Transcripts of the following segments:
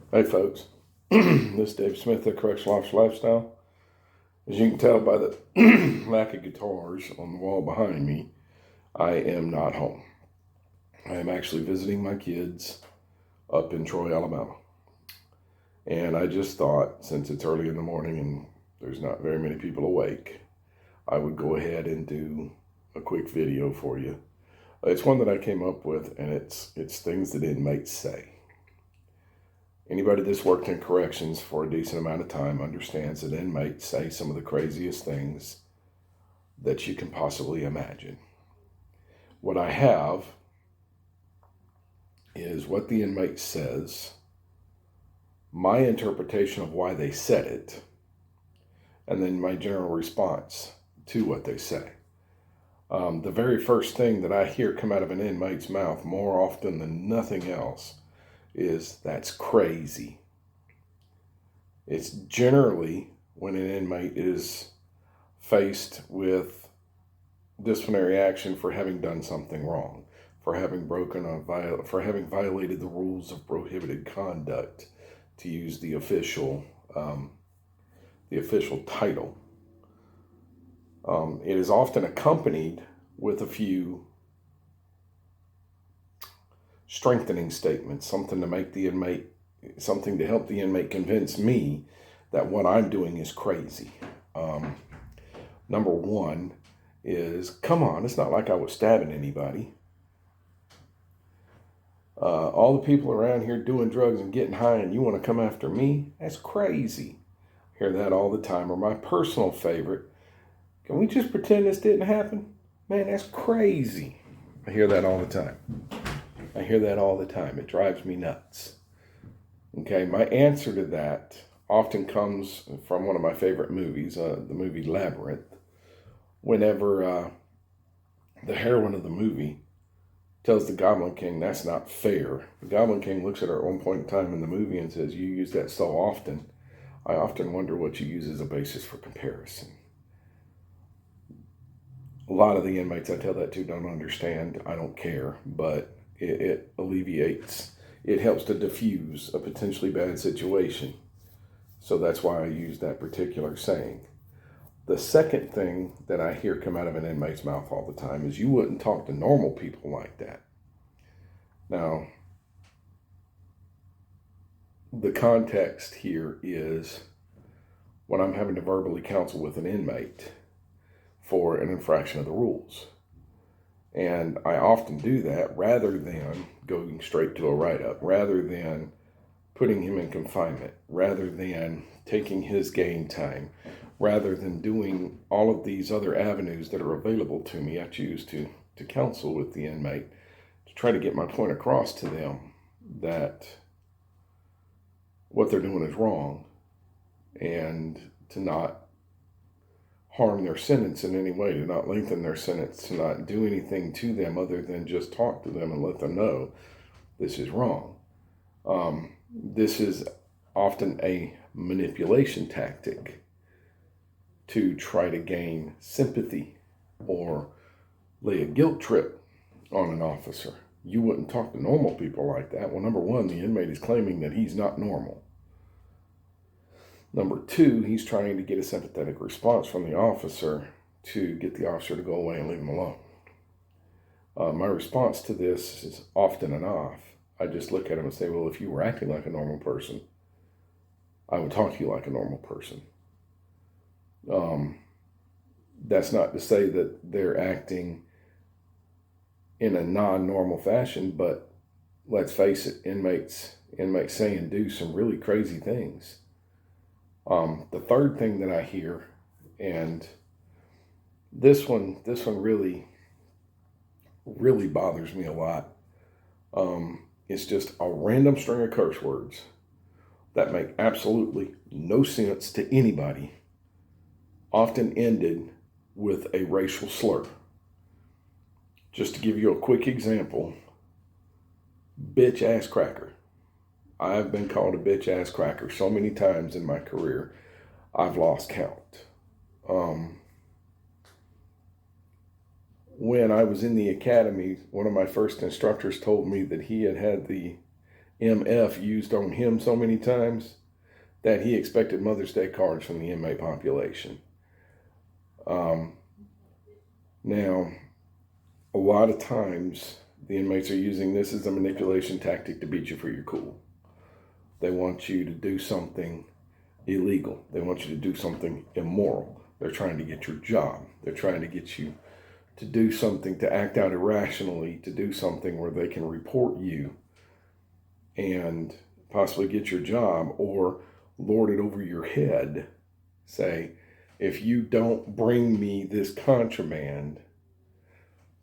Hey folks, this is Dave Smith at Correctional Officer Lifestyle. As you can tell by the lack of guitars on the wall behind me, I am not home. I am actually visiting my kids up in Troy, Alabama. And I just thought, since it's early in the morning and there's not very many people awake, I would go ahead and do a quick video for you. It's one that I came up with, and it's things that inmates say. Anybody that's worked in corrections for a decent amount of time understands that inmates say some of the craziest things that you can possibly imagine. What I have is what the inmate says, my interpretation of why they said it, and then my general response to what they say. The very first thing that I hear come out of an inmate's mouth more often than nothing else is, "That's crazy." It's generally when an inmate is faced with disciplinary action for having done something wrong, for having violated the rules of prohibited conduct, to use the official title. It is often accompanied with a few strengthening statements, something to help the inmate convince me that what I'm doing is crazy. Number one is, "Come on, it's not like I was stabbing anybody. All the people around here doing drugs and getting high, and you want to come after me? That's crazy." I hear that all the time. Or my personal favorite, "Can we just pretend this didn't happen? Man, that's crazy." I hear that all the time. It drives me nuts. Okay, my answer to that often comes from one of my favorite movies, the movie Labyrinth. Whenever the heroine of the movie tells the Goblin King, "That's not fair," the Goblin King looks at her at one point in time in the movie and says, "You use that so often, I often wonder what you use as a basis for comparison." A lot of the inmates I tell that to don't understand. I don't care, but it alleviates, it helps to diffuse a potentially bad situation. So that's why I use that particular saying. The second thing that I hear come out of an inmate's mouth all the time is, "You wouldn't talk to normal people like that." Now, the context here is when I'm having to verbally counsel with an inmate for an infraction of the rules. And I often do that rather than going straight to a write-up, rather than putting him in confinement, rather than taking his game time, rather than doing all of these other avenues that are available to me. I choose to counsel with the inmate to try to get my point across to them that what they're doing is wrong, and to not harm their sentence in any way, to not lengthen their sentence, to not do anything to them other than just talk to them and let them know this is wrong. This is often a manipulation tactic to try to gain sympathy or lay a guilt trip on an officer. "You wouldn't talk to normal people like that." Well, number one, the inmate is claiming that he's not normal. Number two, he's trying to get a sympathetic response from the officer to get the officer to go away and leave him alone. My response to this is often enough, I just look at him and say, "Well, if you were acting like a normal person, I would talk to you like a normal person." That's not to say that they're acting in a non-normal fashion, but let's face it, inmates say and do some really crazy things. The third thing that I hear, and this one really bothers me a lot. It's just a random string of curse words that make absolutely no sense to anybody, often ended with a racial slur. Just to give you a quick example, "Bitch ass cracker." I've been called a bitch ass cracker so many times in my career, I've lost count. When I was in the academy, one of my first instructors told me that he had the MF used on him so many times that he expected Mother's Day cards from the inmate population. Now, a lot of times the inmates are using this as a manipulation tactic to beat you for your cool. They want you to do something illegal. They want you to do something immoral. They're trying to get your job. They're trying to get you to do something, to act out irrationally, to do something where they can report you and possibly get your job, or lord it over your head. Say, if you don't bring me this contraband,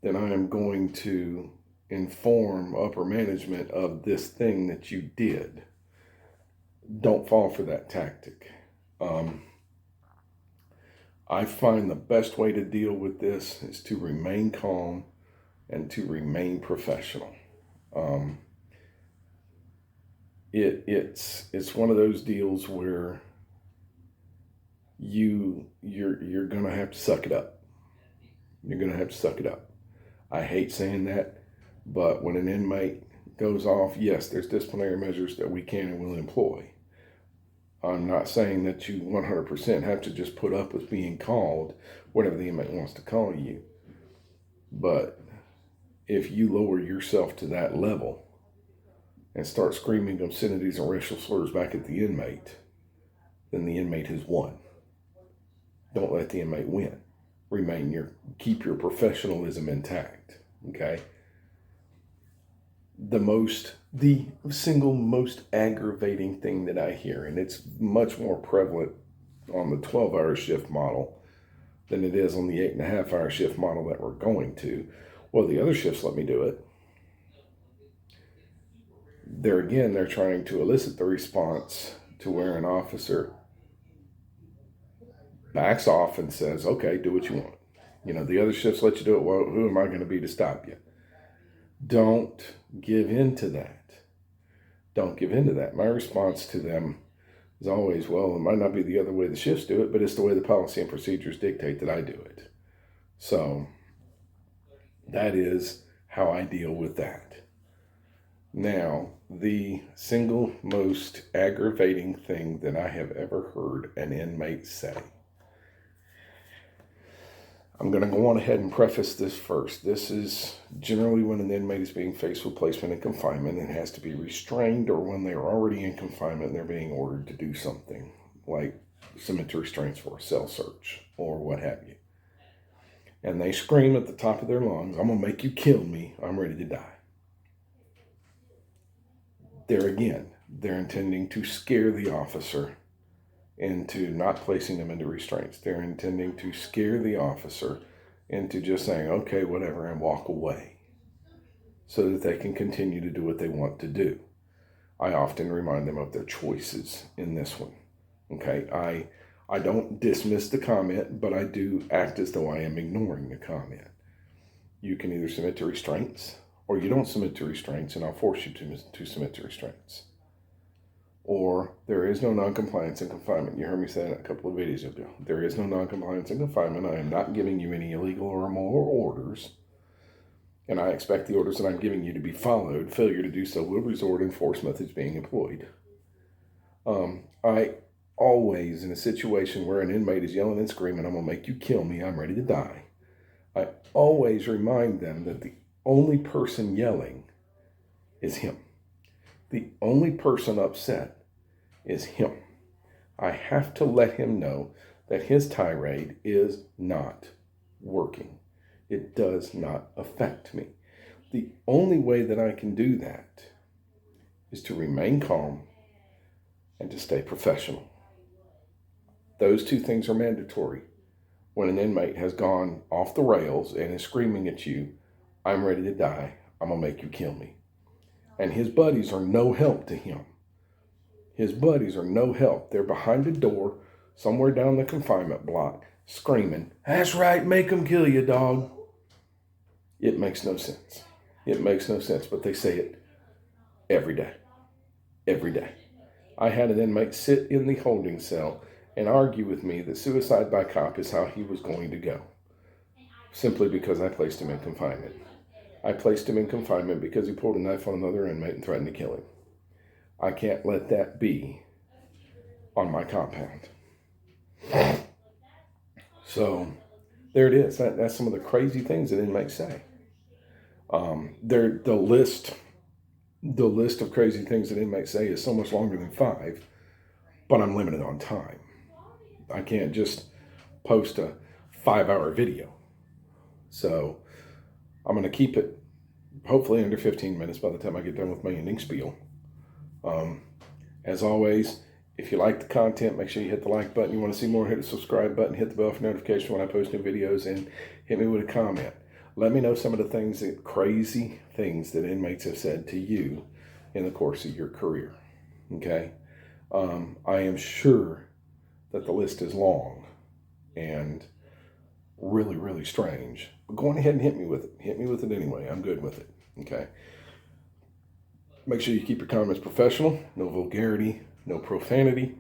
then I am going to inform upper management of this thing that you did. Don't fall for that tactic. I find the best way to deal with this is to remain calm and to remain professional. It's one of those deals where you're gonna have to suck it up. You're gonna have to suck it up. I hate saying that, but when an inmate goes off, yes, there's disciplinary measures that we can and will employ. I'm not saying that you 100% have to just put up with being called whatever the inmate wants to call you. But if you lower yourself to that level and start screaming obscenities and racial slurs back at the inmate, then the inmate has won. Don't let the inmate win. Keep your professionalism intact. Okay? The single most aggravating thing that I hear, and it's much more prevalent on the 12-hour shift model than it is on the 8.5-hour shift model that we're going to. Well, the other shifts let me do it. They're trying to elicit the response to where an officer backs off and says, okay, do what you want. The other shifts let you do it. Well, who am I going to be to stop you? Don't give in to that. Don't give in to that. My response to them is always, well, it might not be the other way the shifts do it, but it's the way the policy and procedures dictate that I do it. So that is how I deal with that. Now, the single most aggravating thing that I have ever heard an inmate say. I'm going to go on ahead and preface this first. This is generally when an inmate is being faced with placement in confinement and has to be restrained, or when they're already in confinement and they're being ordered to do something like submit to restraints for a cell search or what have you. And they scream at the top of their lungs, I'm going to make you kill me. I'm ready to die. There again, they're intending to scare the officer into not placing them into restraints. They're intending to scare the officer into just saying, okay, whatever, and walk away so that they can continue to do what they want to do. I often remind them of their choices in this one. Okay, I don't dismiss the comment, but I do act as though I am ignoring the comment. You can either submit to restraints or you don't submit to restraints, and I'll force you to submit to restraints. Or there is no noncompliance in confinement. You heard me say that a couple of videos ago. There is no noncompliance in confinement. I am not giving you any illegal or immoral orders, and I expect the orders that I'm giving you to be followed. Failure to do so will result in force methods being employed. I always, in a situation where an inmate is yelling and screaming, I'm going to make you kill me, I'm ready to die, I always remind them that the only person yelling is him. The only person upset is him. I have to let him know that his tirade is not working. It does not affect me. The only way that I can do that is to remain calm and to stay professional. Those two things are mandatory. When an inmate has gone off the rails and is screaming at you, I'm ready to die, I'm going to make you kill me. And his buddies are no help to him. His buddies are no help. They're behind a door somewhere down the confinement block screaming, that's right, make them kill you, dog. It makes no sense. It makes no sense, but they say it every day. Every day. I had an inmate sit in the holding cell and argue with me that suicide by cop is how he was going to go, simply because I placed him in confinement. I placed him in confinement because he pulled a knife on another inmate and threatened to kill him. I can't let that be on my compound. So there it is. That's some of the crazy things that inmates say. The list of crazy things that inmates say is so much longer than 5, but I'm limited on time. I can't just post a 5-hour video. So I'm going to keep it hopefully under 15 minutes by the time I get done with my ending spiel. As always, if you like the content, make sure you hit the like button. You want to see more, hit the subscribe button, hit the bell for notification when I post new videos, and hit me with a comment. Let me know some of the crazy things that inmates have said to you in the course of your career. Okay? I am sure that the list is long and really, really strange. But go on ahead and hit me with it. Hit me with it anyway. I'm good with it. Okay? Make sure you keep your comments professional. No vulgarity. No profanity.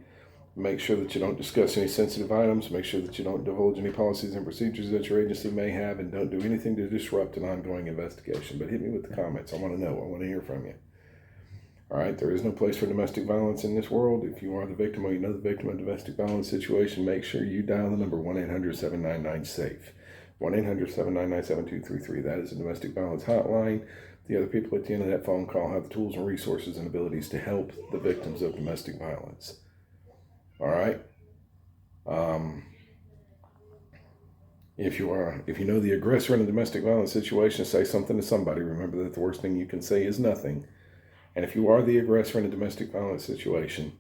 Make sure that you don't discuss any sensitive items. Make sure that you don't divulge any policies and procedures that your agency may have, and don't do anything to disrupt an ongoing investigation. But hit me with the comments. I want to know. I want to hear from you. All right, there is no place for domestic violence in this world. If you are the victim or you know the victim of a domestic violence situation, make sure you dial the number 1-800-799-SAFE. 1-800-799-7233. That is a domestic violence hotline. The other people at the end of that phone call have the tools and resources and abilities to help the victims of domestic violence. All right. If you know the aggressor in a domestic violence situation, say something to somebody. Remember that the worst thing you can say is nothing. And if you are the aggressor in a domestic violence situation,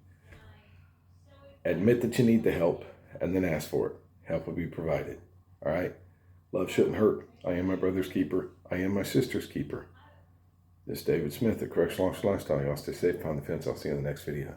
admit that you need the help and then ask for it. Help will be provided. All right. Love shouldn't hurt. I am my brother's keeper. I am my sister's keeper. This is David Smith at Correctional Officers Lifestyle. Y'all stay safe, pound the fence. I'll see you in the next video.